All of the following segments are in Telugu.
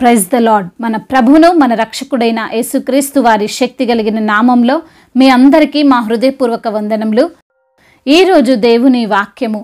Praise the lord. మన ప్రభువును మన రక్షకుడైన యేసుక్రీస్తు వారి శక్తి కలిగిన నామంలో మీ అందరికీ మా హృదయపూర్వక వందనములు. ఈరోజు దేవుని వాక్యము,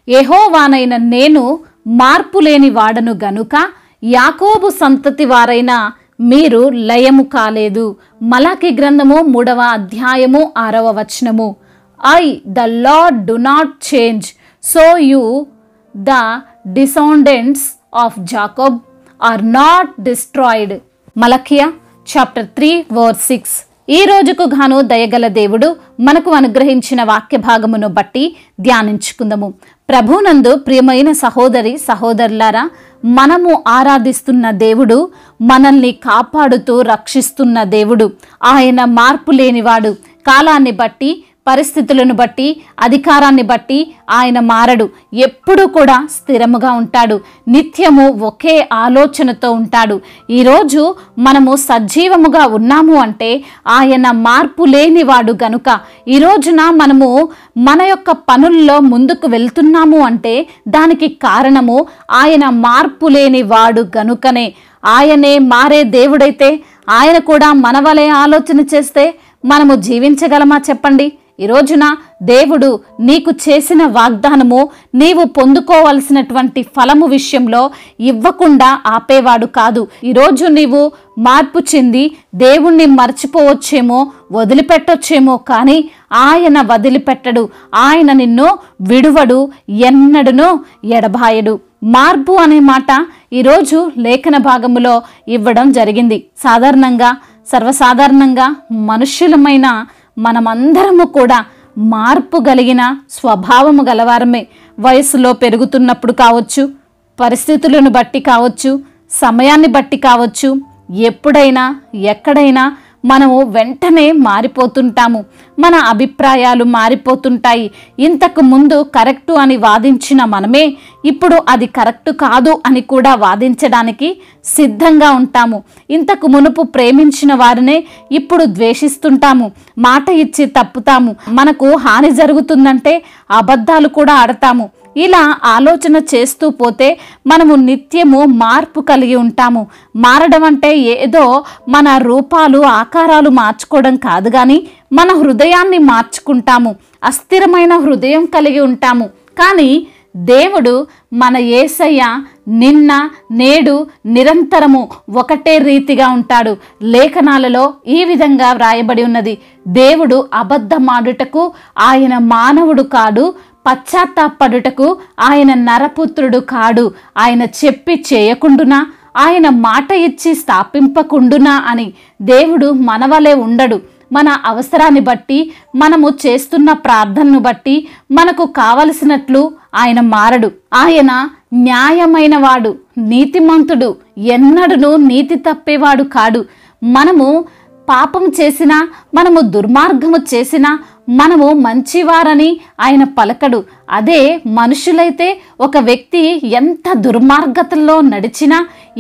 యెహోవానైన నేను మార్పు లేని వాడను గనుక యాకోబు సంతతి వారైన మీరు లయము కాలేదు. మలాకి గ్రంథము 3వ అధ్యాయము 6వ వచనము. I the Lord do not change, so you the descendants of Jacob are not destroyed. మలకియా చాప్టర్ 3 వర్స్ 6. ఈ రోజుకు గాను దయగల దేవుడు మనకు అనుగ్రహించిన వాక్య భాగమును బట్టి ధ్యానించుకుందాము. ప్రభునందు ప్రియమైన సహోదరి సహోదరులారా, మనము ఆరాధిస్తున్న దేవుడు మనల్ని కాపాడుతూ రక్షిస్తున్న దేవుడు. ఆయన మార్పు లేనివాడు. కాలాన్ని బట్టి, పరిస్థితులను బట్టి, అధికారాన్ని బట్టి ఆయన మారడు. ఎప్పుడూ కూడా స్థిరముగా ఉంటాడు. నిత్యము ఒకే ఆలోచనతో ఉంటాడు. ఈరోజు మనము సజీవముగా ఉన్నాము అంటే ఆయన మార్పు లేనివాడు గనుక. ఈ రోజున మనము మన యొక్క పనుల్లో ముందుకు వెళ్తున్నాము అంటే దానికి కారణము ఆయన మార్పు లేని వాడు గనుకనే. ఆయనే మారే దేవుడైతే ఆయన కూడా మన వలె ఆలోచన చేస్తే మనము జీవించగలమా చెప్పండి? ఈ రోజున దేవుడు నీకు చేసిన వాగ్దానము నీవు పొందుకోవలసినటువంటి ఫలము విషయంలో ఇవ్వకుండా ఆపేవాడు కాదు. ఈరోజు నీవు మార్పు చెంది దేవుణ్ణి మర్చిపోవచ్చేమో, వదిలిపెట్టొచ్చేమో, కానీ ఆయన వదిలిపెట్టడు. ఆయన నిన్ను విడువడు, ఎన్నడునూ ఎడబాయడు. మార్పు అనే మాట ఈరోజు లేఖన భాగములో ఇవ్వడం జరిగింది. సాధారణంగా, సర్వసాధారణంగా మనుష్యులమైన మనమందరము కూడా మార్పు కలిగిన స్వభావము గలవారమే. వయసులో పెరుగుతున్నప్పుడు కావచ్చు, పరిస్థితులను బట్టి కావచ్చు, సమయాన్ని బట్టి కావచ్చు, ఎప్పుడైనా ఎక్కడైనా మనము వెంటనే మారిపోతుంటాము. మన అభిప్రాయాలు మారిపోతుంటాయి. ఇంతకు ముందు కరెక్టు అని వాదించిన మనమే ఇప్పుడు అది కరెక్టు కాదు అని కూడా వాదించడానికి సిద్ధంగా ఉంటాము. ఇంతకు మునుపు ప్రేమించిన వారినే ఇప్పుడు ద్వేషిస్తుంటాము. మాట ఇచ్చి తప్పుతాము. మనకు హాని జరుగుతుందంటే అబద్ధాలు కూడా ఆడతాము. ఇలా ఆలోచన చేస్తూ పోతే మనము నిత్యము మార్పు కలిగి ఉంటాము. మారడం అంటే ఏదో మన రూపాలు, ఆకారాలు మార్చుకోవడం కాదు, కానీ మన హృదయాన్ని మార్చుకుంటాము. అస్థిరమైన హృదయం కలిగి ఉంటాము. కానీ దేవుడు మన యేసయ్య నిన్న, నేడు, నిరంతరము ఒకటే రీతిగా ఉంటాడు. లేఖనాలలో ఈ విధంగా వ్రాయబడి ఉన్నది, దేవుడు అబద్ధమాడుటకు ఆయన మానవుడు కాడు, పశ్చాత్తాపడుటకు ఆయన నరపుత్రుడు కాడు. ఆయన చెప్పి చేయకుండునా, ఆయన మాట ఇచ్చి స్థాపింపకుండునా అని. దేవుడు మనవలే ఉండడు. మన అవసరాన్ని బట్టి, మనము చేస్తున్న ప్రార్థనను బట్టి మనకు కావలసినట్లు ఆయన మారడు. ఆయన న్యాయమైన వాడు, నీతిమంతుడు, ఎన్నడూను నీతి తప్పేవాడు కాడు. మనము పాపం చేసినా, మనము దుర్మార్గము చేసినా మనము మంచివారని ఆయన పలకడు. అదే మనుషులైతే ఒక వ్యక్తి ఎంత దుర్మార్గతల్లో నడిచినా,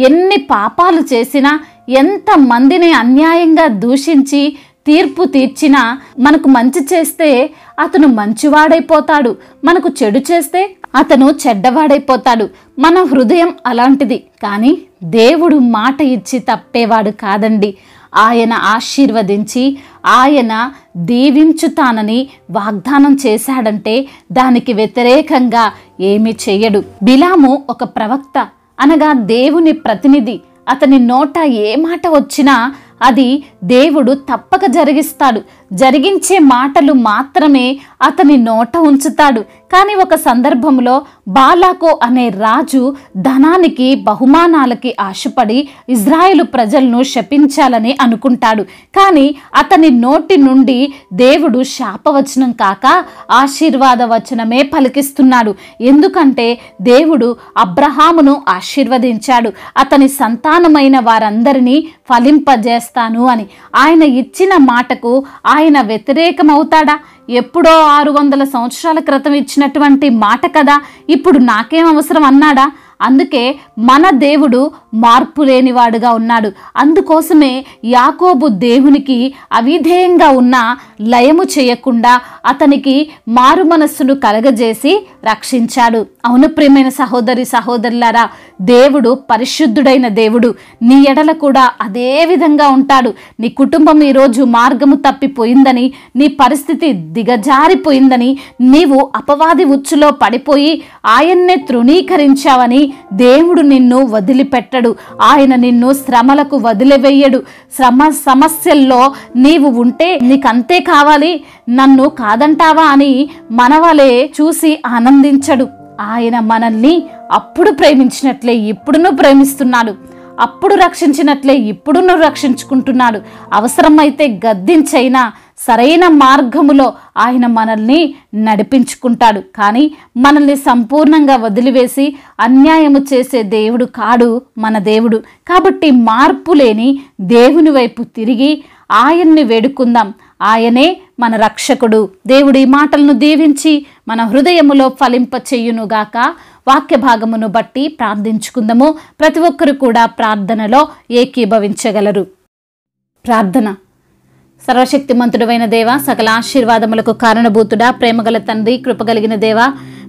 ఎన్ని పాపాలు చేసినా, ఎంత మందిని అన్యాయంగా దూషించి తీర్పు తీర్చినా, మనకు మంచి చేస్తే అతను మంచివాడైపోతాడు, మనకు చెడు చేస్తే అతను చెడ్డవాడైపోతాడు. మన హృదయం అలాంటిది. కానీ దేవుడు మాట ఇచ్చి తప్పేవాడు కాదండి. ఆయన ఆశీర్వదించి, ఆయన దీవించుతానని వాగ్దానం చేశాడంటే దానికి వ్యతిరేకంగా ఏమీ చెయ్యడు. బిలాము ఒక ప్రవక్త, అనగా దేవుని ప్రతినిధి. అతని నోట ఏ మాట వచ్చినా అది దేవుడు తప్పక జరిగిస్తాడు. జరిగించే మాటలు మాత్రమే అతని నోట ఉంచుతాడు. కానీ ఒక సందర్భంలో బాలాకు అనే రాజు ధనానికి, బహుమానాలకి ఆశపడి ఇజ్రాయేలు ప్రజలను శపించాలని అనుకుంటాడు. కానీ అతని నోటి నుండి దేవుడు శాపవచనం కాక ఆశీర్వాద వచనమే పలికిస్తున్నాడు. ఎందుకంటే దేవుడు అబ్రహామును ఆశీర్వదించాడు, అతని సంతానమైన వారందరినీ ఫలింపజేస్తాను అని. ఆయన ఇచ్చిన మాటకు ఆయన వ్యతిరేకమవుతాడా? ఎప్పుడో 600 సంవత్సరాల క్రితం ఇచ్చినటువంటి మాట కదా, ఇప్పుడు నాకేం అవసరం అన్నాడా? అందుకే మన దేవుడు మార్పు లేనివాడుగా ఉన్నాడు. అందుకోసమే యాకోబు దేవునికి అవిధేయంగా ఉన్న లయము చేయకుండా అతనికి మారు మనస్సును కలగజేసి రక్షించాడు. అవును ప్రియమైన సహోదరి సహోదరులారా, దేవుడు పరిశుద్ధుడైన దేవుడు. నీ ఎడల కూడా అదే విధంగా ఉంటాడు. నీ కుటుంబం ఈరోజు మార్గము తప్పిపోయిందని, నీ పరిస్థితి దిగజారిపోయిందని, నీవు అపవాది ఉచ్చులో పడిపోయి ఆయన్నే తృణీకరించావని దేవుడు నిన్ను వదిలిపెట్టడు. ఆయన నిన్ను శ్రమలకు వదిలివేయడు. సమస్యల్లో నీవు ఉంటే నీకంతే కావాలి, నన్ను కాదంటావా అని మనవలే చూసి ఆనందించడు. ఆయన మనల్ని అప్పుడు ప్రేమించినట్లే ఇప్పుడును ప్రేమిస్తున్నాడు. అప్పుడు రక్షించినట్లే ఇప్పుడును రక్షించుకుంటున్నాడు. అవసరమైతే గద్దించైనా సరైన మార్గములో ఆయన మనల్ని నడిపించుకుంటాడు. కానీ మనల్ని సంపూర్ణంగా వదిలివేసి అన్యాయము చేసే దేవుడు కాడు మన దేవుడు. కాబట్టి మార్పు లేని దేవుని వైపు తిరిగి ఆయన్ని వేడుకుందాం. ఆయనే మన రక్షకుడు. దేవుడి మాటలను దీవించి మన హృదయములో ఫలింప చెయ్యునుగాక. వాక్య భాగమును బట్టి ప్రార్థించుకుందాము. ప్రతి ఒక్కరు కూడా ప్రార్థనలో ఏకీభవించగలరు. ప్రార్థన. సర్వశక్తిమంతుడైన దేవ, సకల ఆశీర్వాదములకు కారణభూతుడా, ప్రేమగల తండ్రి, కృపగలిగిన దేవ,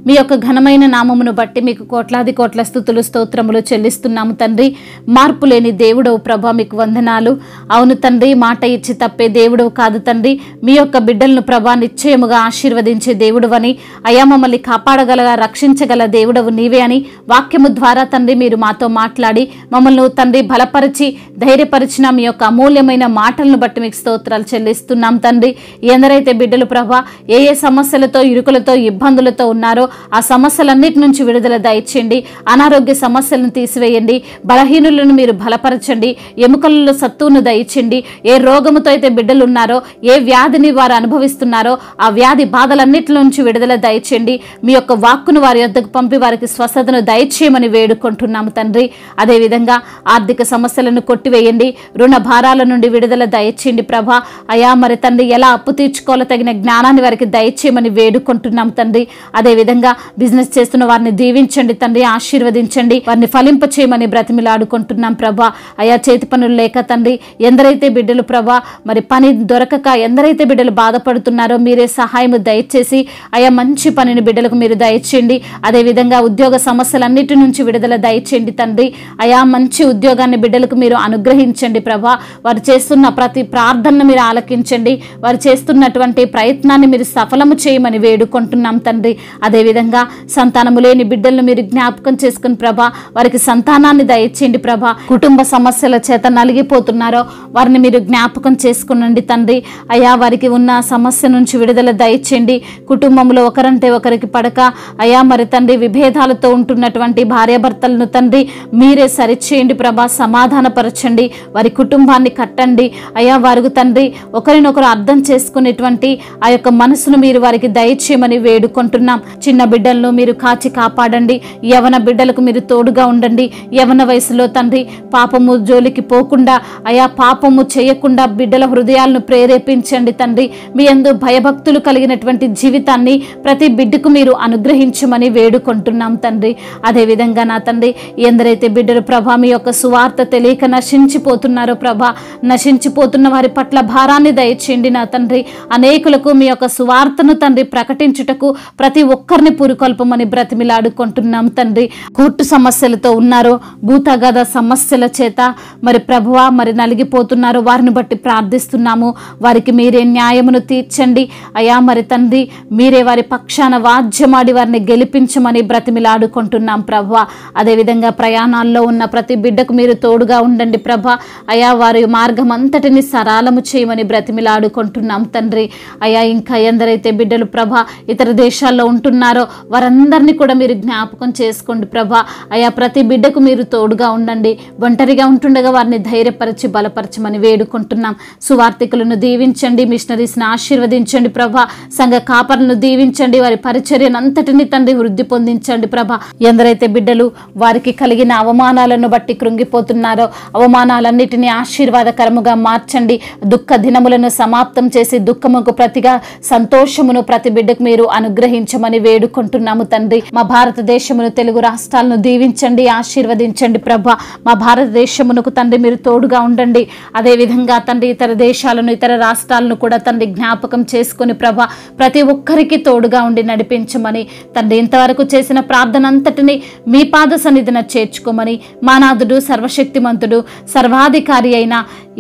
మీ యొక్క ఘనమైన నామమును బట్టి మీకు కోట్లాది కోట్ల స్తుతులు స్తోత్రములు చెల్లిస్తున్నాము తండ్రి. మార్పు లేని దేవుడవు ప్రభా, మీకు వందనాలు. అవును తండ్రి, మాట ఇచ్చి తప్పే దేవుడవు కాదు తండ్రి. మీ యొక్క బిడ్డలను ప్రభా నిశ్చయముగా ఆశీర్వదించే దేవుడవని, అయా మమ్మల్ని కాపాడగల రక్షించగల దేవుడవు నీవే అని వాక్యము ద్వారా తండ్రి మీరు మాతో మాట్లాడి మమ్మల్ని తండ్రి బలపరిచి ధైర్యపరిచిన మీ యొక్క అమూల్యమైన మాటలను బట్టి మీకు స్తోత్రాలు చెల్లిస్తున్నాం తండ్రి. ఎందరైతే బిడ్డలు ప్రభా ఏ సమస్యలతో ఇరుకులతో ఇబ్బందులతో ఉన్నారో ఆ సమస్యలన్నిటి నుంచి విడుదల దయచేయండి. అనారోగ్య సమస్యలను తీసివేయండి. బలహీనులను మీరు బలపరచండి. ఎముకలలో సత్తువును దయచేయండి. ఏ రోగముతో అయితే బిడ్డలు ఉన్నారో, ఏ వ్యాధిని వారు అనుభవిస్తున్నారో ఆ వ్యాధి బాధలన్నిటి నుంచి విడుదల దయచేయండి. మీ యొక్క వాక్కును వారి యొద్దకు పంపి వారికి స్వస్థతను దయచేయమని వేడుకుంటున్నాము తండ్రి. అదేవిధంగా ఆర్థిక సమస్యలను కొట్టివేయండి. రుణ భారాల నుండి విడుదల దయచేయండి ప్రభా. అయా మరి తండ్రి ఎలా అప్పు తీర్చుకోవాలో తగిన జ్ఞానాన్ని వారికి దయచేయమని వేడుకుంటున్నాం తండ్రి. అదేవిధంగా బిజినెస్ చేస్తున్న వారిని దీవించండి తండ్రి, ఆశీర్వదించండి, వారిని ఫలింప చేయమని బ్రతిమిలాడుకుంటున్నాం ప్రభా. అయా చేతి పనులు లేక తండ్రి ఎందరైతే బిడ్డలు ప్రభా మరి పని దొరకక ఎందరైతే బిడ్డలు బాధపడుతున్నారో మీరే సహాయము దయచేసి అయా మంచి పనిని బిడ్డలకు మీరు దయచేయండి. అదేవిధంగా ఉద్యోగ సమస్యలన్నిటి నుంచి విడుదల దయచేయండి తండ్రి. అయా మంచి ఉద్యోగాన్ని బిడ్డలకు మీరు అనుగ్రహించండి ప్రభా. వారు చేస్తున్న ప్రతి ప్రార్థనను మీరు ఆలకించండి. వారు చేస్తున్నటువంటి ప్రయత్నాన్ని మీరు సఫలము చేయమని వేడుకుంటున్నాం తండ్రి. అదేవిధంగా సంతానము లేని బిడ్డలను మీరు జ్ఞాపకం చేసుకుని ప్రభా వారికి సంతానాన్ని దయచేయండి ప్రభా. కుటుంబ సమస్యల చేత నలిగిపోతున్నారో వారిని మీరు జ్ఞాపకం చేసుకునండి తండ్రి. అయా వారికి ఉన్న సమస్య నుంచి విడుదల దయచేయండి. కుటుంబంలో ఒకరంటే ఒకరికి పడక అయా మరి తండ్రి విభేదాలతో ఉంటున్నటువంటి భార్యాభర్తలను తండ్రి మీరే సరిచేయండి ప్రభా. సమాధానపరచండి, వారి కుటుంబాన్ని కట్టండి. అయా వారికి తండ్రి ఒకరినొకరు అర్థం చేసుకునేటువంటి ఆ యొక్క మనసును మీరు వారికి దయచేయమని వేడుకుంటున్నాం. చిన్న బిడ్డలను మీరు కాచి కాపాడండి. యవన బిడ్డలకు మీరు తోడుగా ఉండండి. యవన వయసులో తండ్రి పాపము జోలికి పోకుండా అయా పాపము చేయకుండా బిడ్డల హృదయాలను ప్రేరేపించండి తండ్రి. మీ యందు భయభక్తులు కలిగినటువంటి జీవితాన్ని ప్రతి బిడ్డకు మీరు అనుగ్రహించమని వేడుకుంటున్నాం తండ్రి. అదేవిధంగా నా తండ్రి ఎందరైతే బిడ్డలు ప్రభా మీ యొక్క సువార్త తెలియక నశించిపోతున్నారో ప్రభా, నశించిపోతున్న వారి పట్ల భారాన్ని దయచేయండి నా తండ్రి. అనేకులకు మీ యొక్క సువార్తను తండ్రి ప్రకటించుటకు ప్రతి ఒక్కరిని పురుకొల్పమని బ్రతిమిలాడుకుంటున్నాం తండ్రి. కోర్టు సమస్యలతో ఉన్నారో, భూతగాథ సమస్యల చేత మరి ప్రభువా మరి నలిగిపోతున్నారో వారిని బట్టి ప్రార్థిస్తున్నాము. వారికి మీరే న్యాయమును తీర్చండి అయా మరి తండ్రి. మీరే వారి పక్షాన వాద్యమాడి వారిని గెలిపించమని బ్రతిమిలాడుకుంటున్నాం ప్రభువా. అదేవిధంగా ప్రయాణాల్లో ఉన్న ప్రతి బిడ్డకు మీరు తోడుగా ఉండండి ప్రభా. అయా వారి మార్గం అంతటిని సరళము చేయమని బ్రతిమిలాడుకుంటున్నాం తండ్రి. అయా ఇంకా ఎందరైతే బిడ్డలు ప్రభా ఇతర దేశాల్లో ఉంటున్నారో వారందరినీ కూడా మీరు జ్ఞాపకం చేసుకోండి ప్రభా. అయా ప్రతి బిడ్డకు మీరు తోడుగా ఉండండి. ఒంటరిగా ఉంటుండగా వారిని ధైర్యపరిచి బలపరచమని వేడుకుంటున్నాం. సువార్థికులను దీవించండి, మిషనరీస్ని ఆశీర్వదించండి ప్రభా. సంఘ కాపరులను దీవించండి, వారి పరిచర్యను అంతటిని తండ్రి వృద్ధి పొందించండి ప్రభా. ఎందరైతే బిడ్డలు వారికి కలిగిన అవమానాలను బట్టి కృంగిపోతున్నారో అవమానాలన్నిటినీ ఆశీర్వాదకరముగా మార్చండి. దుఃఖ దినములను సమాప్తం చేసి దుఃఖముకు ప్రతిగా సంతోషమును ప్రతి బిడ్డకు మీరు అనుగ్రహించమని వేడు వేడుకుంటున్నాము తండ్రి. మా భారతదేశమును, తెలుగు రాష్ట్రాలను దీవించండి, ఆశీర్వదించండి ప్రభా. మా భారతదేశమునకు తండ్రి మీరు తోడుగా ఉండండి. అదేవిధంగా తండ్రి ఇతర దేశాలను, ఇతర రాష్ట్రాలను కూడా తండ్రి జ్ఞాపకం చేసుకుని ప్రభా ప్రతి ఒక్కరికి తోడుగా ఉండి నడిపించమని తండ్రి ఇంతవరకు చేసిన ప్రార్థన అంతటిని మీ పాద సన్నిధిన చేర్చుకోమని మా నాథుడు, సర్వశక్తిమంతుడు, సర్వాధికారి అయిన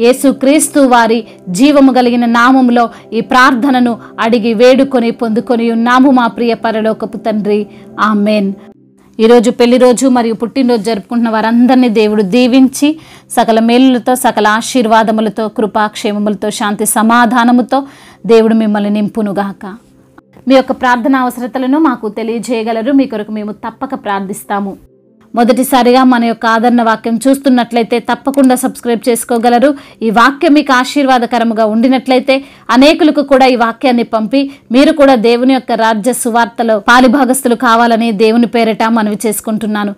యేసుక్రీస్తు వారి జీవము కలిగిన నామములో ఈ ప్రార్థనను అడిగి వేడుకొని పొందుకొని ఉన్నాము మా ప్రియ పరలోకపు తండ్రి. ఆమెన్. ఈరోజు పెళ్లి రోజు మరియు పుట్టినరోజు జరుపుకుంటున్న వారందరినీ దేవుడు దీవించి సకల మేలులతో, సకల ఆశీర్వాదములతో, కృపాక్షేమములతో, శాంతి సమాధానముతో దేవుడు మిమ్మల్ని నింపునుగాక. మీ యొక్క ప్రార్థన అవసరతలను మాకు తెలియజేయగలరు. మీ కొరకు మేము తప్పక ప్రార్థిస్తాము. మొదటిసారిగా మన యొక్క ఆదరణ వాక్యం చూస్తున్నట్లయితే తప్పకుండా సబ్స్క్రైబ్ చేసుకోగలరు. ఈ వాక్యం మీకు ఆశీర్వాదకరముగా ఉండినట్లయితే అనేకులకు కూడా ఈ వాక్యాన్ని పంపి మీరు కూడా దేవుని యొక్క రాజ్య సువార్తలో పాలిభాగస్తులు కావాలని దేవుని పేరిట మనవి చేసుకుంటున్నాను.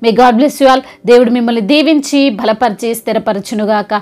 May God bless you all. దేవుడు మిమ్మల్ని దీవించి బలపరిచి స్థిరపరచునుగాక.